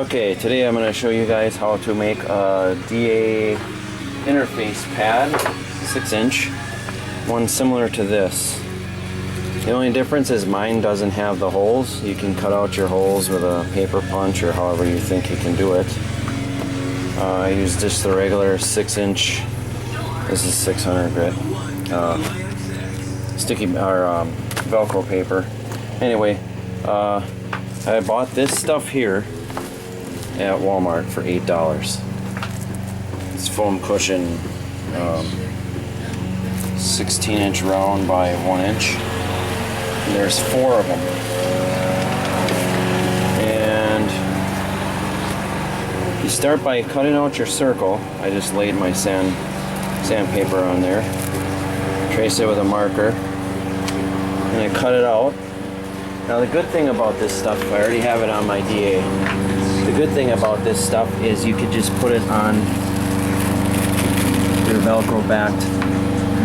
Okay, today I'm going to show you guys how to make a DA interface pad, 6-inch, one similar to this. The only difference is mine doesn't have the holes. You can cut out your holes with a paper punch or however you think you can do it. I use just the regular 6-inch, this is 600 grit, sticky or Velcro paper. Anyway, I bought this stuff here at Walmart for $8. It's foam cushion, 16-inch round by 1 inch. And there's 4 of them. And you start by cutting out your circle. I just laid my sandpaper on there. Trace it with a marker. And I cut it out. Now the good thing about this stuff, I already have it on my DA. The good thing about this stuff is you could just put it on your Velcro backed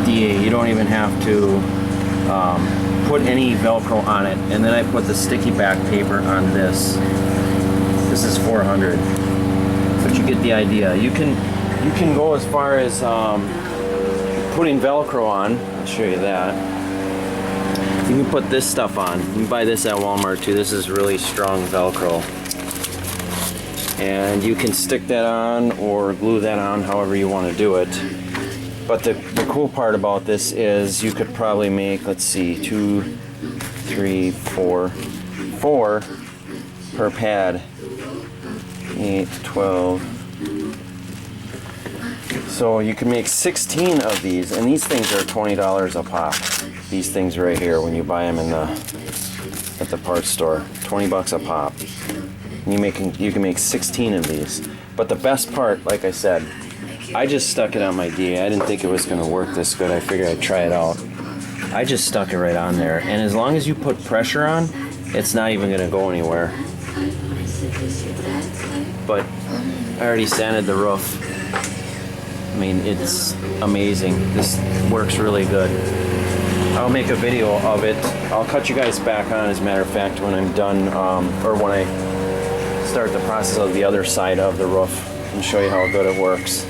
DA. You don't even have to put any Velcro on it. And then I put the sticky back paper on this. This is 400, but you get the idea. You can go as far as putting Velcro on. I'll show you that. You can put this stuff on. You can buy this at Walmart too. This is really strong Velcro. And you can stick that on or glue that on however you want to do it. But the cool part about this is you could probably make, let's see, 2, 3, 4 per pad. 8, 12. So you can make 16 of these, and these things are $20 a pop. These things right here when you buy them at the parts store, 20 bucks a pop. You can make 16 of these. But the best part, like I said, I just stuck it on my DA. I didn't think it was going to work this good. I figured I'd try it out. I just stuck it right on there. And as long as you put pressure on, it's not even going to go anywhere. But I already sanded the roof. I mean, it's amazing. This works really good. I'll make a video of it. I'll cut you guys back on, as a matter of fact, when I'm done, or when I start the process of the other side of the roof and show you how good it works.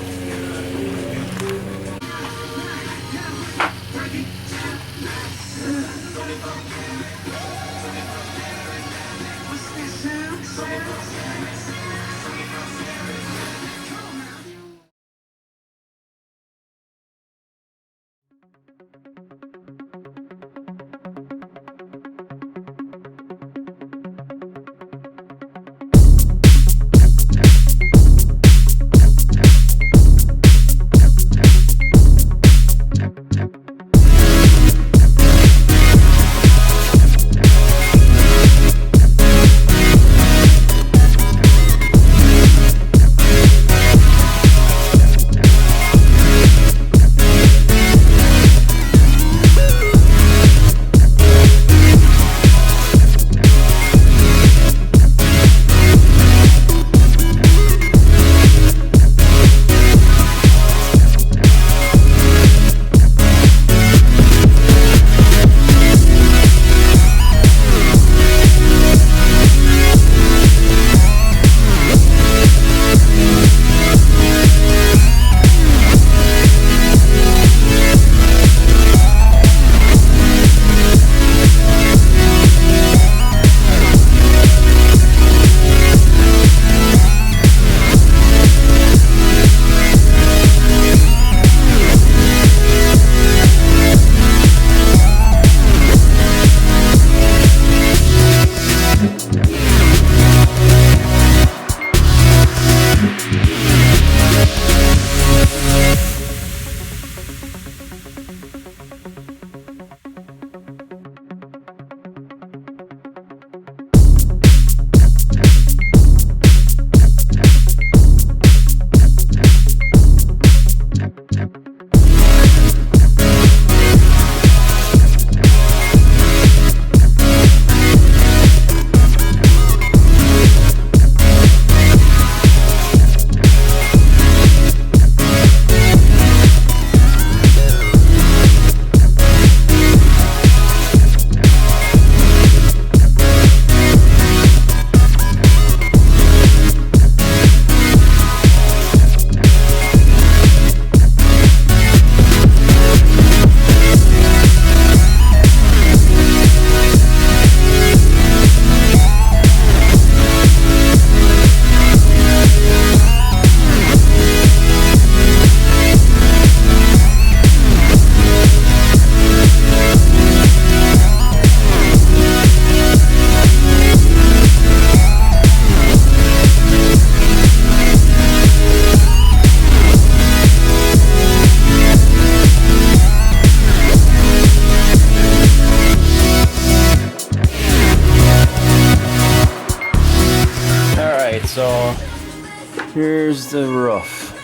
Here's the roof.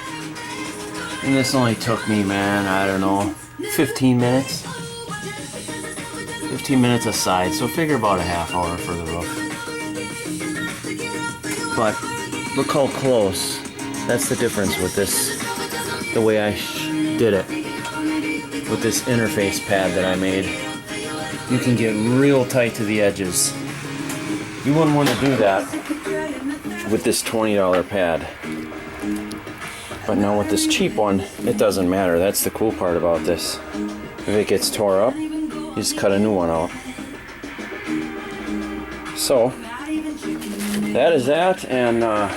And this only took me, man, I don't know, 15 minutes. 15 minutes aside, so figure about a half hour for the roof. But look how close. That's the difference with this, the way I did it. With this interface pad that I made. You can get real tight to the edges. You wouldn't want to do that with this $20 pad. But now with this cheap one, it doesn't matter. That's the cool part about this. If it gets tore up, you just cut a new one out. So, that is that, and a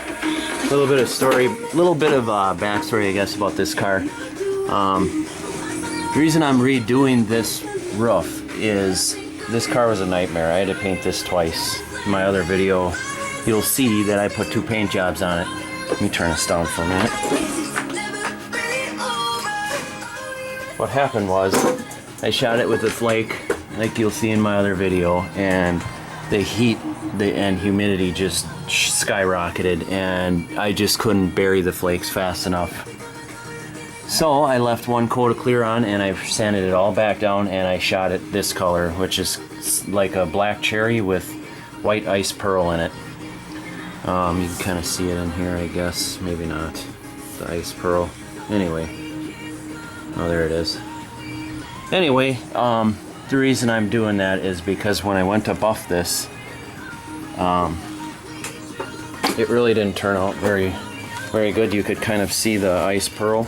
little bit of story, little bit of backstory, I guess, about this car. The reason I'm redoing this roof is this car was a nightmare. I had to paint this twice. In my other video, you'll see that I put 2 paint jobs on it. Let me turn this down for a minute. What happened was, I shot it with a flake, like you'll see in my other video, and the heat and humidity just skyrocketed, and I just couldn't bury the flakes fast enough. So I left one coat of clear on, and I sanded it all back down, and I shot it this color, which is like a black cherry with white ice pearl in it. You can kind of see it in here, I guess. Maybe not. The ice pearl. Anyway. Oh, there it is. Anyway, the reason I'm doing that is because when I went to buff this, it really didn't turn out very good. You could kind of see the ice pearl,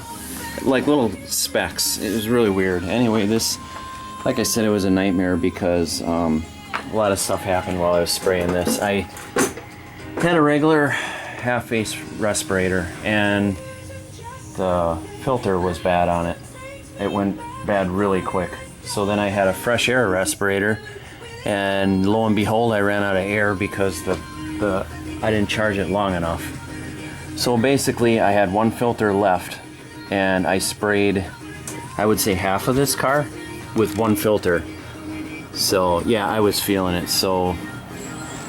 like little specks. It was really weird. Anyway, this, like I said, it was a nightmare because a lot of stuff happened while I was spraying this. I had a regular half-face respirator, and the filter was bad on it. It went bad really quick. So then I had a fresh air respirator, and lo and behold, I ran out of air because I didn't charge it long enough. So basically, I had one filter left, and I sprayed, I would say, half of this car with one filter. So yeah, I was feeling it. So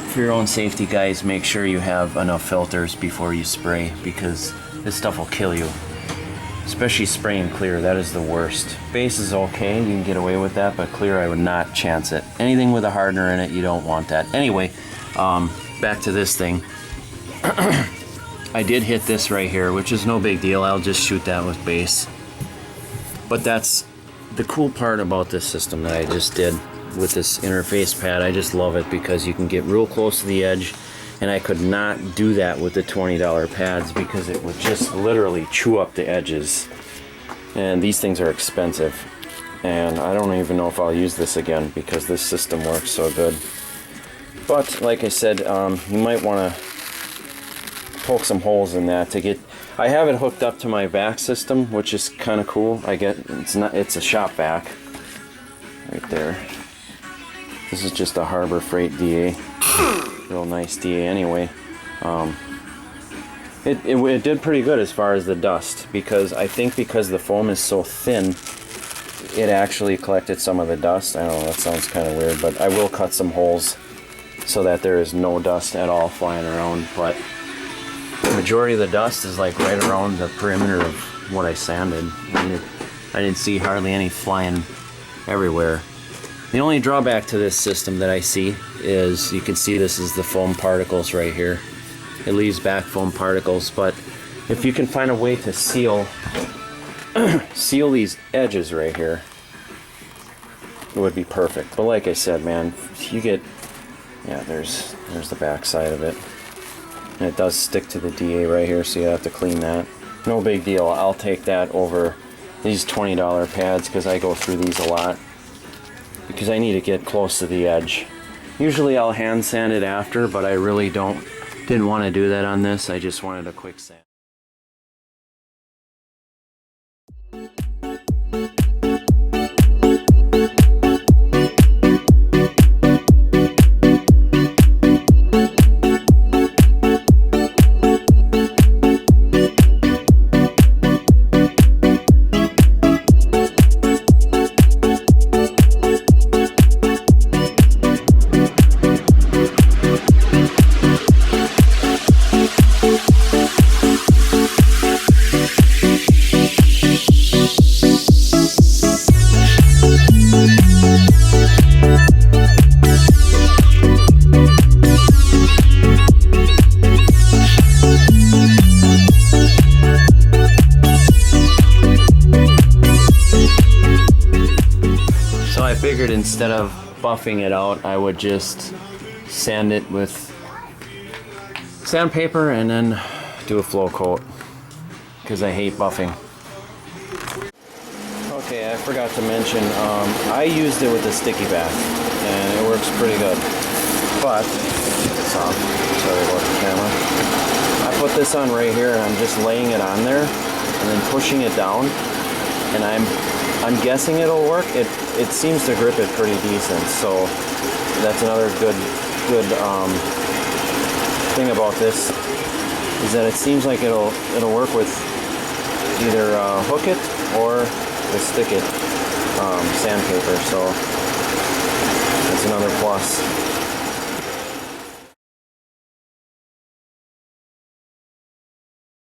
for your own safety, guys, make sure you have enough filters before you spray, because this stuff will kill you. Especially spraying clear, that is the worst. Base is okay, you can get away with that, but clear, I would not chance it. Anything with a hardener in it, you don't want that. Anyway, back to this thing. I did hit this right here, which is no big deal. I'll just shoot that with base. But that's the cool part about this system that I just did with this interface pad. I just love it because you can get real close to the edge, and I could not do that with the $20 pads because it would just literally chew up the edges. And these things are expensive, and I don't even know if I'll use this again because this system works so good. But like I said, you might want to poke some holes in that to get. I have it hooked up to my vac system, which is kind of cool. It's a shop vac right there. This is just a Harbor Freight DA. Real nice DA anyway. It did pretty good as far as the dust, because I think because the foam is so thin, it actually collected some of the dust. I don't know, that sounds kind of weird, but I will cut some holes so that there is no dust at all flying around. But the majority of the dust is like right around the perimeter of what I sanded. I didn't see hardly any flying everywhere. The only drawback to this system that I see is, you can see this is the foam particles right here. It leaves back foam particles, but if you can find a way to seal these edges right here, it would be perfect. But like I said, man, you get, yeah, there's the back side of it. And it does stick to the DA right here, so you have to clean that. No big deal. I'll take that over these $20 pads because I go through these a lot, because I need to get close to the edge. Usually I'll hand sand it after, but I really didn't want to do that on this. I just wanted a quick sand. figured instead of buffing it out, I would just sand it with sandpaper and then do a flow coat, because I hate buffing. Okay, I forgot to mention, I used it with a sticky bath, and it works pretty good. But, take this off, sorry about the camera. I put this on right here, and I'm just laying it on there, and then pushing it down, and I'm guessing it'll work. It seems to grip it pretty decent, so that's another good thing about this, is that it seems like it'll work with either hook it or the stick it sandpaper, so that's another plus.